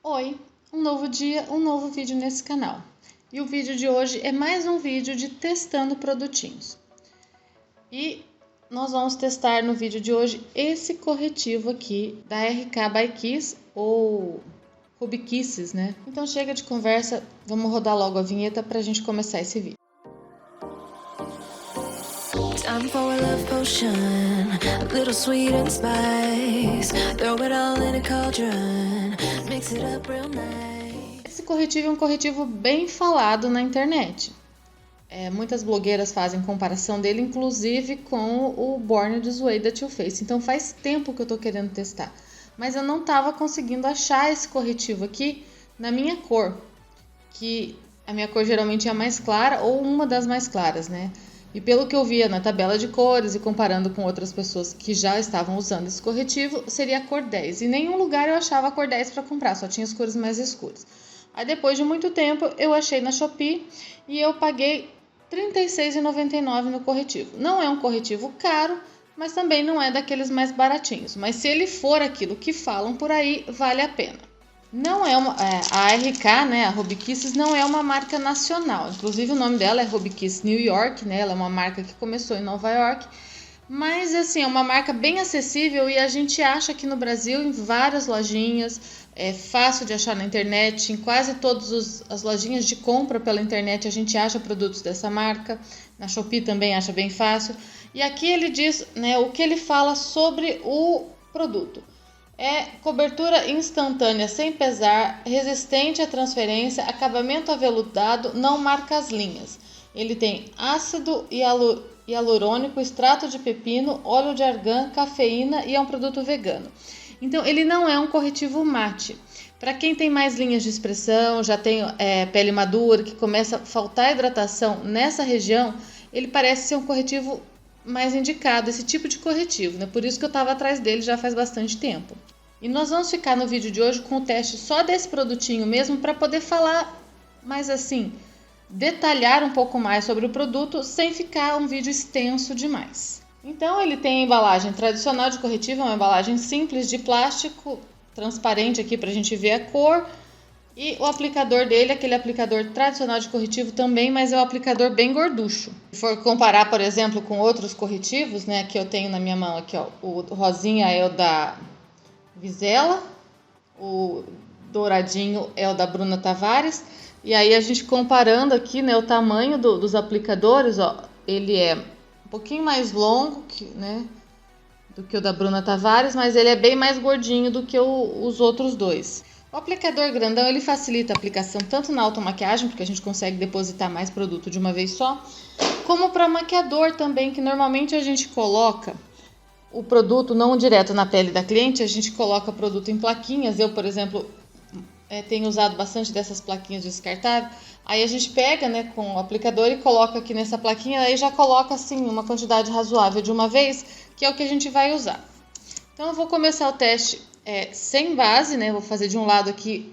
Oi, um novo dia, um novo vídeo nesse canal. E o vídeo de hoje é mais um vídeo de testando produtinhos. E nós vamos testar no vídeo de hoje esse corretivo aqui da RK by Kiss ou Ruby Kisses, né? Então chega de conversa, vamos rodar logo a vinheta pra gente começar esse vídeo. Time for a love potion, a little sweet and spice. Throw it all in a cauldron, mix it up real nice. Esse corretivo é um corretivo bem falado na internet. Muitas blogueiras fazem comparação dele, inclusive com o Born This Way da Too Faced. Então faz tempo que eu tô querendo testar, mas eu não tava conseguindo achar esse corretivo aqui na minha cor, que a minha cor geralmente é a mais clara ou uma das mais claras, né? E pelo que eu via na tabela de cores e comparando com outras pessoas que já estavam usando esse corretivo, seria a cor 10. Em nenhum lugar eu achava a cor 10 para comprar, só tinha as cores mais escuras. Aí depois de muito tempo eu achei na Shopee e eu paguei R$ 36,99 no corretivo. Não é um corretivo caro, mas também não é daqueles mais baratinhos. Mas se ele for aquilo que falam por aí, vale a pena. Não é a RK, né, a Ruby Kisses, não é uma marca nacional. Inclusive o nome dela é Ruby Kiss New York, né? Ela é uma marca que começou em Nova York. Mas assim, é uma marca bem acessível e a gente acha aqui no Brasil em várias lojinhas. É fácil de achar na internet, em quase todas as lojinhas de compra pela internet a gente acha produtos dessa marca. Na Shopee também acha bem fácil. E aqui ele diz, né, o que ele fala sobre o produto. É cobertura instantânea sem pesar, resistente à transferência, acabamento aveludado, não marca as linhas. Ele tem ácido hialurônico, extrato de pepino, óleo de argan, cafeína e é um produto vegano. Então ele não é um corretivo mate. Para quem tem mais linhas de expressão, já tem pele madura, que começa a faltar hidratação nessa região, ele parece ser um corretivo mais indicado, esse tipo de corretivo, né? Por isso que eu estava atrás dele já faz bastante tempo. E nós vamos ficar no vídeo de hoje com o teste só desse produtinho mesmo para poder falar mais assim, detalhar um pouco mais sobre o produto sem ficar um vídeo extenso demais. Então ele tem a embalagem tradicional de corretivo, é uma embalagem simples de plástico, transparente aqui para a gente ver a cor. E o aplicador dele, aquele aplicador tradicional de corretivo também, mas é um aplicador bem gorducho. Se for comparar, por exemplo, com outros corretivos, né, que eu tenho na minha mão aqui, ó, o rosinha é o da Vizela, o douradinho é o da Bruna Tavares. E aí a gente comparando aqui, né, o tamanho dos aplicadores, ó, ele é um pouquinho mais longo do que o da Bruna Tavares, mas ele é bem mais gordinho do que os outros dois. O aplicador grandão ele facilita a aplicação tanto na automaquiagem, porque a gente consegue depositar mais produto de uma vez só, como para maquiador também, que normalmente a gente coloca o produto não direto na pele da cliente, a gente coloca produto em plaquinhas. Eu, por exemplo, tenho usado bastante dessas plaquinhas descartáveis. Aí a gente pega, né, com o aplicador e coloca aqui nessa plaquinha, aí já coloca assim uma quantidade razoável de uma vez, que é o que a gente vai usar. Então eu vou começar o teste sem base, né? Vou fazer de um lado aqui,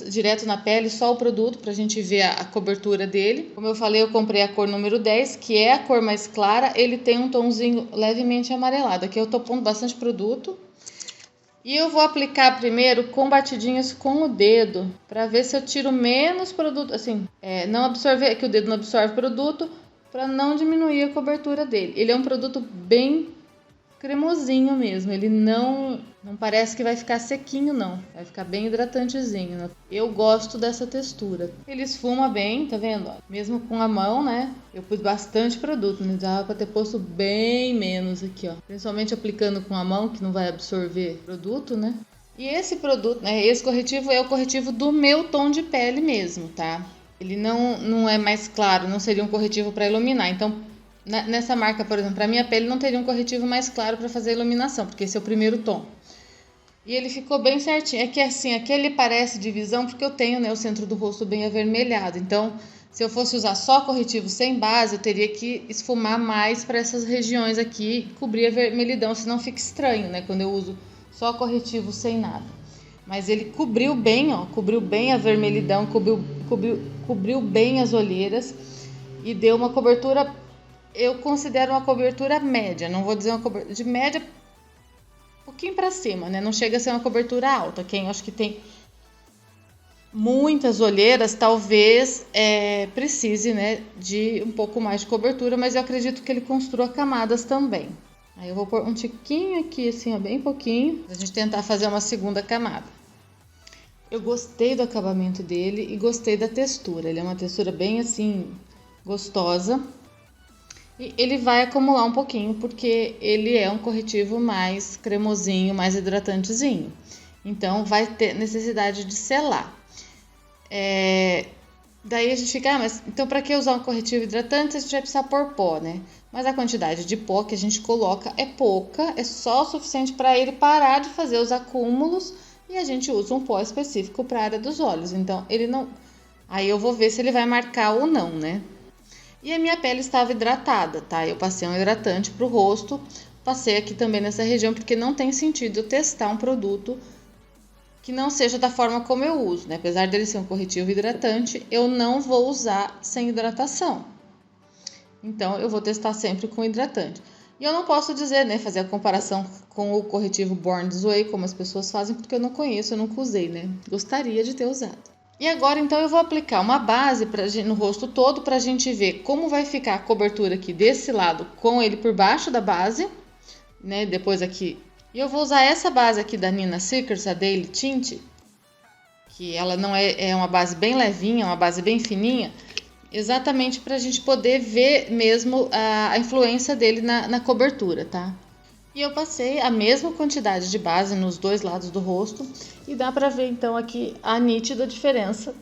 direto na pele, só o produto, pra gente ver a cobertura dele. Como eu falei, eu comprei a cor número 10, que é a cor mais clara. Ele tem um tomzinho levemente amarelado. Aqui eu tô pondo bastante produto. E eu vou aplicar primeiro com batidinhas com o dedo, pra ver se eu tiro menos produto, assim, não absorver, que o dedo não absorve produto, pra não diminuir a cobertura dele. Ele é um produto bem cremosinho mesmo, ele não parece que vai ficar sequinho não, vai ficar bem hidratantezinho, né? Eu gosto dessa textura. Ele esfuma bem, tá vendo? Mesmo com a mão, né? Eu pus bastante produto, né? Dava pra ter posto bem menos aqui, ó. Principalmente aplicando com a mão, que não vai absorver produto, né? E esse produto, né? Esse corretivo é o corretivo do meu tom de pele mesmo, tá? Ele não é mais claro, não seria um corretivo para iluminar, então nessa marca, por exemplo, para minha pele não teria um corretivo mais claro para fazer a iluminação, porque esse é o primeiro tom. E ele ficou bem certinho. É que assim, aqui ele parece divisão porque eu tenho, né, o centro do rosto bem avermelhado. Então, se eu fosse usar só corretivo sem base, eu teria que esfumar mais para essas regiões aqui, cobrir a vermelhidão, senão fica estranho, né, quando eu uso só corretivo sem nada. Mas ele cobriu bem, ó, cobriu bem a vermelhidão, cobriu bem as olheiras e deu uma cobertura. Eu considero uma cobertura média, não vou dizer uma cobertura de média, um pouquinho para cima, né? Não chega a ser uma cobertura alta. Quem acho que tem muitas olheiras, talvez precise, né, de um pouco mais de cobertura, mas eu acredito que ele construa camadas também. Aí eu vou pôr um tiquinho aqui, assim, ó, bem pouquinho, pra gente tentar fazer uma segunda camada. Eu gostei do acabamento dele e gostei da textura. Ele é uma textura bem, assim, gostosa. E ele vai acumular um pouquinho, porque ele é um corretivo mais cremosinho, mais hidratantezinho. Então, vai ter necessidade de selar. Daí a gente fica, mas então para que usar um corretivo hidratante? A gente vai precisar pôr pó, né? Mas a quantidade de pó que a gente coloca é pouca, é só o suficiente para ele parar de fazer os acúmulos e a gente usa um pó específico para a área dos olhos. Então, ele não. Aí eu vou ver se ele vai marcar ou não, né? E a minha pele estava hidratada, tá? Eu passei um hidratante pro rosto, passei aqui também nessa região, porque não tem sentido eu testar um produto que não seja da forma como eu uso, né? Apesar dele ser um corretivo hidratante, eu não vou usar sem hidratação. Então, eu vou testar sempre com hidratante. E eu não posso dizer, né, fazer a comparação com o corretivo Born This Way, como as pessoas fazem, porque eu não conheço, eu nunca usei, né? Gostaria de ter usado. E agora, então, eu vou aplicar uma base no rosto todo pra gente ver como vai ficar a cobertura aqui desse lado com ele por baixo da base, né? Depois aqui. E eu vou usar essa base aqui da Nina Secrets, a Daily Tint, que ela não é uma base bem levinha, uma base bem fininha, exatamente pra gente poder ver mesmo a influência dele na cobertura, tá? E eu passei a mesma quantidade de base nos dois lados do rosto e dá pra ver então aqui a nítida diferença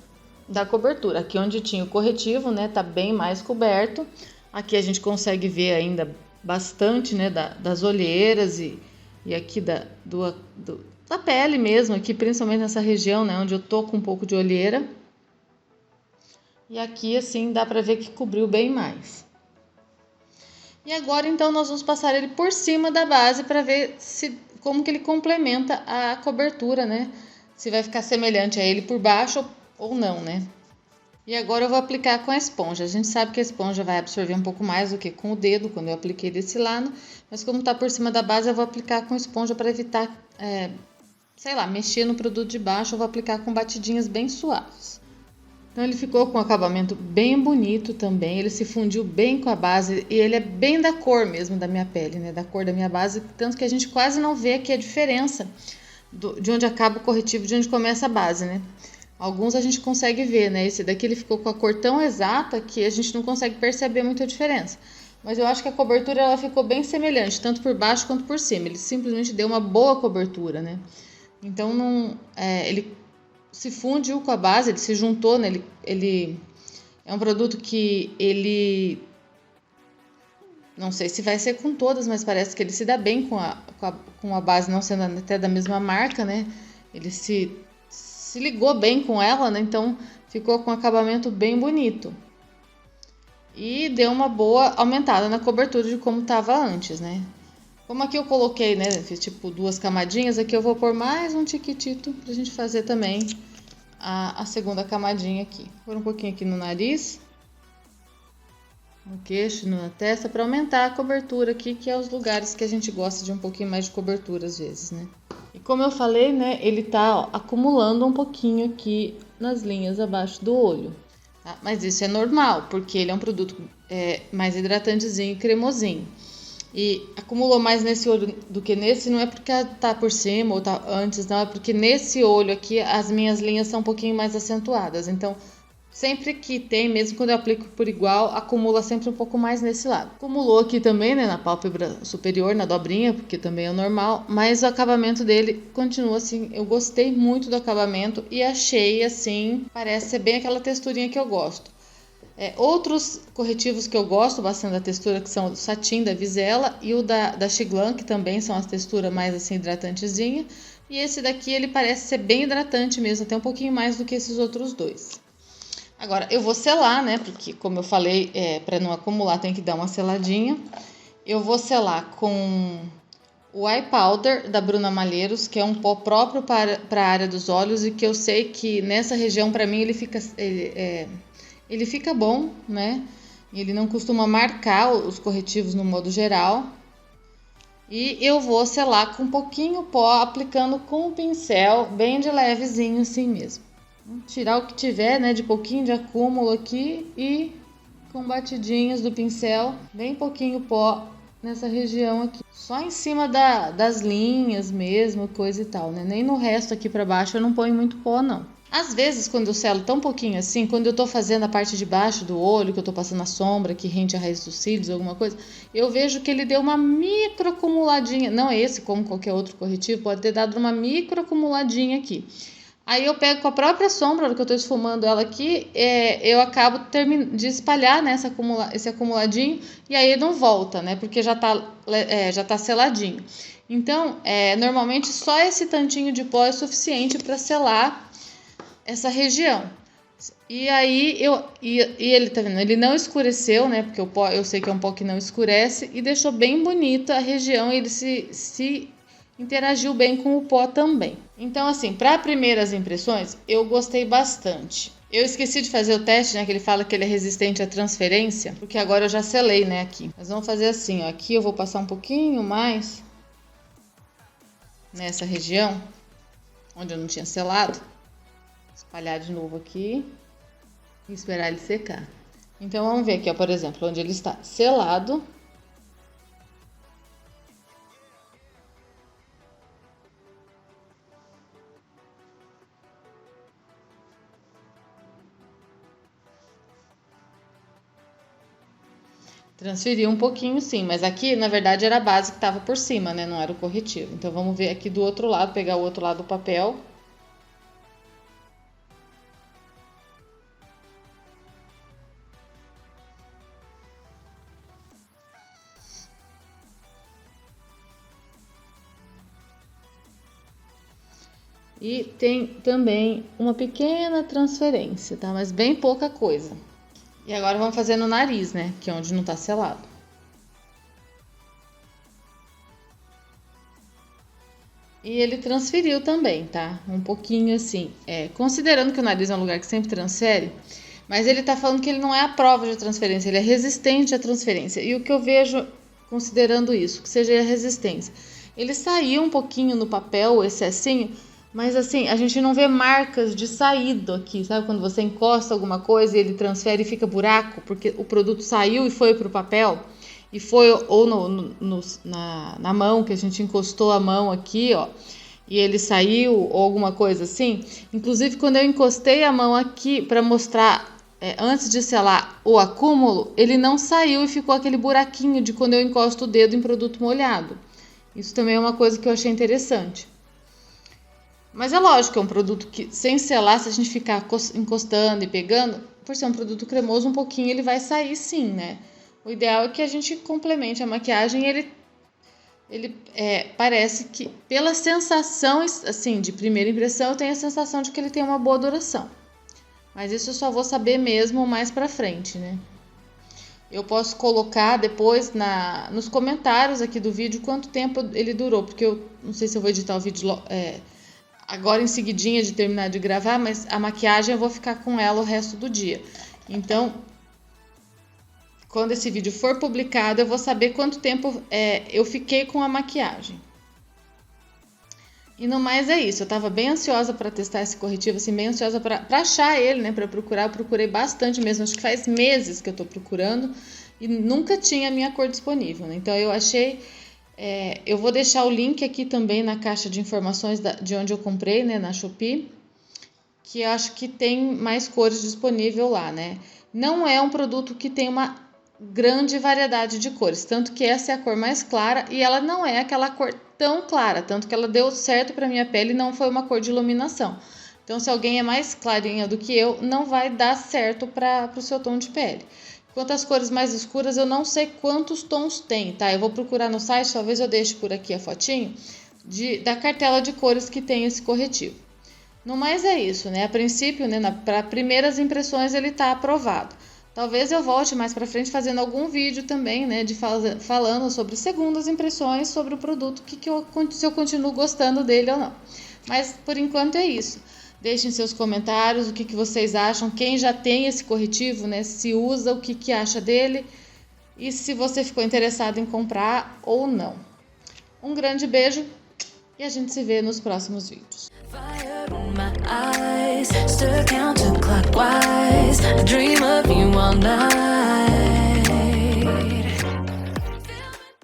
da cobertura. Aqui onde tinha o corretivo, né, tá bem mais coberto. Aqui a gente consegue ver ainda bastante, né, das olheiras e aqui da pele mesmo, aqui principalmente nessa região, né, onde eu tô com um pouco de olheira. E aqui assim dá pra ver que cobriu bem mais. E agora, então, nós vamos passar ele por cima da base para ver como que ele complementa a cobertura, né? Se vai ficar semelhante a ele por baixo ou não, né? E agora eu vou aplicar com a esponja. A gente sabe que a esponja vai absorver um pouco mais do que com o dedo, quando eu apliquei desse lado. Mas como tá por cima da base, eu vou aplicar com esponja para evitar, mexer no produto de baixo. Eu vou aplicar com batidinhas bem suaves. Então ele ficou com um acabamento bem bonito também, ele se fundiu bem com a base e ele é bem da cor mesmo da minha pele, né? Da cor da minha base, tanto que a gente quase não vê aqui a diferença de onde acaba o corretivo, de onde começa a base, né? Alguns a gente consegue ver, né? Esse daqui ele ficou com a cor tão exata que a gente não consegue perceber muita diferença. Mas eu acho que a cobertura ela ficou bem semelhante, tanto por baixo quanto por cima. Ele simplesmente deu uma boa cobertura, né? Então ele se fundiu com a base, ele se juntou, né? Ele é um produto que ele... Não sei se vai ser com todas, mas parece que ele se dá bem com a base, não sendo até da mesma marca, né? Ele se ligou bem com ela, né? Então ficou com um acabamento bem bonito. E deu uma boa aumentada na cobertura de como estava antes, né? Como aqui eu coloquei, né? Fiz tipo 2 camadinhas, aqui eu vou pôr mais um tiquitito pra gente fazer também a segunda camadinha aqui. Vou pôr um pouquinho aqui no nariz, no queixo, na testa, para aumentar a cobertura aqui, que é os lugares que a gente gosta de um pouquinho mais de cobertura às vezes, né? E como eu falei, né? Ele tá acumulando um pouquinho aqui nas linhas abaixo do olho. Tá? Mas isso é normal, porque ele é um produto mais hidratantezinho e cremosinho. E acumulou mais nesse olho do que nesse, não é porque tá por cima ou tá antes, não, é porque nesse olho aqui as minhas linhas são um pouquinho mais acentuadas. Então, sempre que tem, mesmo quando eu aplico por igual, acumula sempre um pouco mais nesse lado. Acumulou aqui também, né, na pálpebra superior, na dobrinha, porque também é normal, mas o acabamento dele continua assim, eu gostei muito do acabamento e achei assim, parece ser bem aquela texturinha que eu gosto. Outros corretivos que eu gosto bastante da textura, que são o Satin da Visela e o da Xiglan, que também são as texturas mais assim hidratantezinha. E esse daqui ele parece ser bem hidratante mesmo, até um pouquinho mais do que esses outros dois. Agora eu vou selar, né? Porque como eu falei, para não acumular tem que dar uma seladinha. Eu vou selar com o Eye Powder da Bruna Malheiros, que é um pó próprio para a área dos olhos e que eu sei que nessa região para mim ele fica bom, né? Ele não costuma marcar os corretivos no modo geral. E eu vou selar com um pouquinho pó, aplicando com o pincel, bem de levezinho assim mesmo. Vamos tirar o que tiver, né, de pouquinho de acúmulo aqui e com batidinhas do pincel, bem pouquinho pó nessa região aqui. Só em cima das linhas mesmo, coisa e tal, né? Nem no resto aqui pra baixo eu não ponho muito pó, não. Às vezes, quando eu selo tão pouquinho assim, quando eu tô fazendo a parte de baixo do olho, que eu tô passando a sombra que rende a raiz dos cílios, alguma coisa, eu vejo que ele deu uma micro acumuladinha. Não é esse, como qualquer outro corretivo, pode ter dado uma micro acumuladinha aqui. Aí eu pego com a própria sombra, na hora que eu estou esfumando ela aqui, eu acabo de espalhar, né, esse acumuladinho, e aí não volta, né, porque já tá seladinho. Então, normalmente só esse tantinho de pó é suficiente para selar essa região. E aí, ele, tá vendo, ele não escureceu, né, porque o pó, eu sei que é um pó que não escurece, e deixou bem bonita a região, e ele se interagiu bem com o pó também. Então, assim, para primeiras impressões, eu gostei bastante. Eu esqueci de fazer o teste, né, que ele fala que ele é resistente à transferência, porque agora eu já selei, né, aqui. Mas vamos fazer assim, ó, aqui eu vou passar um pouquinho mais nessa região, onde eu não tinha selado. Espalhar de novo aqui e esperar ele secar. Então, vamos ver aqui, ó, por exemplo, onde ele está selado. Transferiu um pouquinho, sim, mas aqui, na verdade, era a base que estava por cima, né? Não era o corretivo. Então, vamos ver aqui do outro lado, pegar o outro lado do papel. E tem também uma pequena transferência, tá? Mas bem pouca coisa. E agora vamos fazer no nariz, né? Que é onde não tá selado. E ele transferiu também, tá? Um pouquinho assim. Considerando que o nariz é um lugar que sempre transfere, mas ele tá falando que ele não é a prova de transferência, ele é resistente à transferência. E o que eu vejo, considerando isso, que seja a resistência, ele saiu um pouquinho no papel, o excessinho, mas assim, a gente não vê marcas de saído aqui, sabe? Quando você encosta alguma coisa e ele transfere e fica buraco, porque o produto saiu e foi pro papel, e foi ou na mão, que a gente encostou a mão aqui, ó, e ele saiu, ou alguma coisa assim. Inclusive, quando eu encostei a mão aqui para mostrar, antes de selar o acúmulo, ele não saiu e ficou aquele buraquinho de quando eu encosto o dedo em produto molhado. Isso também é uma coisa que eu achei interessante. Mas é lógico, é um produto que, sem selar, se a gente ficar encostando e pegando, por ser um produto cremoso, um pouquinho ele vai sair sim, né? O ideal é que a gente complemente a maquiagem e ele parece que, pela sensação, assim, de primeira impressão, eu tenho a sensação de que ele tem uma boa duração. Mas isso eu só vou saber mesmo mais pra frente, né? Eu posso colocar depois nos comentários aqui do vídeo quanto tempo ele durou, porque eu não sei se eu vou editar o vídeo agora em seguidinha de terminar de gravar, mas a maquiagem eu vou ficar com ela o resto do dia. Então, quando esse vídeo for publicado, eu vou saber quanto tempo eu fiquei com a maquiagem. E no mais é isso, eu tava bem ansiosa para testar esse corretivo, assim, bem ansiosa para achar ele, né, para procurar. Eu procurei bastante mesmo, acho que faz meses que eu tô procurando e nunca tinha a minha cor disponível, né? Então eu achei... eu vou deixar o link aqui também na caixa de informações de onde eu comprei, né, na Shopee, que eu acho que tem mais cores disponível lá, né? Não é um produto que tem uma grande variedade de cores, tanto que essa é a cor mais clara e ela não é aquela cor tão clara, tanto que ela deu certo para minha pele e não foi uma cor de iluminação. Então, se alguém é mais clarinha do que eu, não vai dar certo para o seu tom de pele. Quanto às cores mais escuras, eu não sei quantos tons tem, tá? Eu vou procurar no site, talvez eu deixe por aqui a fotinho da cartela de cores que tem esse corretivo. No mais é isso, né? A princípio, né, para primeiras impressões ele tá aprovado. Talvez eu volte mais para frente fazendo algum vídeo também, né, falando sobre segundas impressões sobre o produto, se eu continuo gostando dele ou não. Mas por enquanto é isso. Deixem seus comentários, o que vocês acham, quem já tem esse corretivo, né, se usa, o que acha dele e se você ficou interessado em comprar ou não. Um grande beijo e a gente se vê nos próximos vídeos. Fire in my eyes, just a countdown.